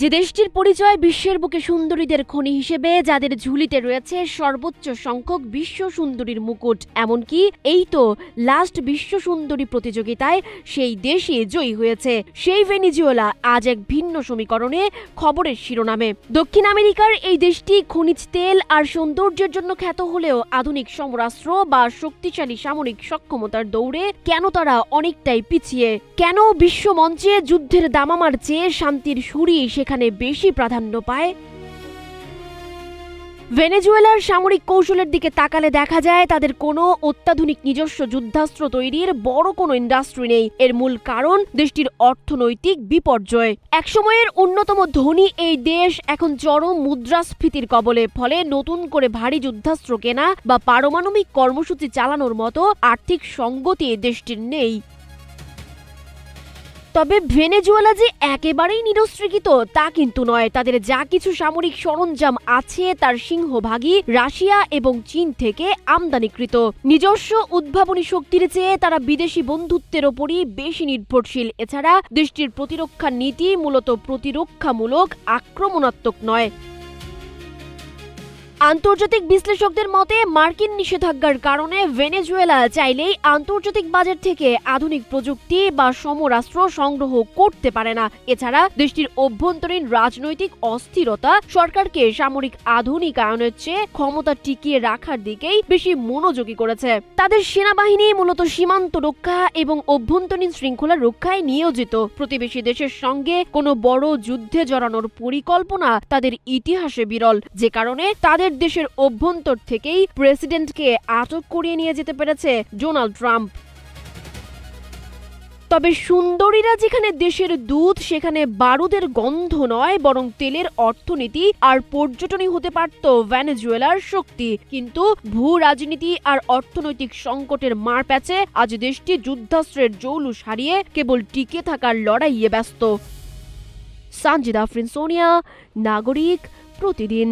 যে দেশটির পরিচয় বিশ্বের বুকে সুন্দরীদের খনি হিসেবে, যাদের ঝুলিতে রয়েছে সর্বোচ্চ সংখ্যক বিশ্ব সুন্দরীর মুকুট। এমনকি এই তো লাস্ট বিশ্ব সুন্দরী প্রতিযোগিতায় সেই দেশই জয়ী হয়েছে। সেই ভেনেজুয়েলা আজ এক ভিন্ন সমীকরণে খবরের শিরোনামে। দক্ষিণ আমেরিকার এই দেশটি খনিজ তেল আর সৌন্দর্যের জন্য খ্যাত হলেও আধুনিক সমরাস্ত্র বা শক্তিশালী সামরিক সক্ষমতার দৌড়ে কেন তারা অনেকটাই পিছিয়ে? কেন বিশ্ব মঞ্চে যুদ্ধের দামামার চেয়ে শান্তির সুরই সেখানে বেশি প্রাধান্য পায়? ভেনেজুয়েলার সামরিক কৌশলের দিকে তাকালে দেখা যায় তাদের কোনো অত্যাধুনিক নিজস্ব যুদ্ধাস্ত্র তৈরির বড় কোনো ইন্ডাস্ট্রি নেই। এর মূল কারণ দেশটির অর্থনৈতিক বিপর্যয়। একসময়ের অন্যতম ধনী এই দেশ এখন চরম মুদ্রাস্ফীতির কবলে। ফলে নতুন করে ভারী যুদ্ধাস্ত্র কেনা বা পারমাণবিক কর্মসূচি চালানোর মতো আর্থিক সঙ্গতি দেশটির নেই। তবে ভেনেজুয়েলা যে একেবারেই নিরস্ত্রীকৃত তা কিন্তু নয়। তাদের যা কিছু সামরিক সরঞ্জাম আছে তার সিংহভাগই রাশিয়া এবং চীন থেকে আমদানিকৃত। নিজস্ব উদ্ভাবনী শক্তির চেয়ে তারা বিদেশি বন্ধুত্বের ওপরই বেশি নির্ভরশীল। এছাড়া দেশটির প্রতিরক্ষা নীতি মূলত প্রতিরক্ষামূলক, আক্রমণাত্মক নয়। আন্তর্জাতিক বিশ্লেষকদের মতে মার্কিন নিষেধাজ্ঞার কারণে ভেনেজুয়েলা চাইলেই আন্তর্জাতিক বাজার থেকে আধুনিক প্রযুক্তি বা সমরাস্ত্র সংগ্রহ করতে পারে না। এছাড়া দেশটির অভ্যন্তরীণ রাজনৈতিক অস্থিরতা সরকারকে সামরিক আধুনিকায়নের চেয়ে ক্ষমতা টিকিয়ে রাখার দিকেই বেশি মনোযোগী করেছে। তাদের সেনাবাহিনী মূলত সীমান্ত রক্ষা এবং অভ্যন্তরীণ শৃঙ্খলা রক্ষায় নিয়োজিত। প্রতিবেশী দেশের সঙ্গে কোনো বড় যুদ্ধে জড়ানোর পরিকল্পনা তাদের ইতিহাসে বিরল, যে কারণে তাদের দেশের অভ্যন্তর থেকেই প্রেসিডেন্টকে আটক করিয়ে নিয়ে যেতে পেরেছে ডোনাল্ড ট্রাম্প। তবে সুন্দরীরা যেখানে দেশের দূত, সেখানে বারুদের গন্ধ নয় বরং তেলের অর্থনীতি আর পর্যটনই হতে পারত ভেনেজুয়েলার শক্তি। কিন্তু ভূ রাজনীতি আর অর্থনৈতিক সংকটের মারপ্যাচে আজ দেশটি যুদ্ধাস্ত্রের জৌলুস হারিয়ে কেবল টিকে থাকার লড়াইয়ে ব্যস্ত। সানজিদা আফরিন, সোনিয়া, নাগরিক, প্রতিদিন।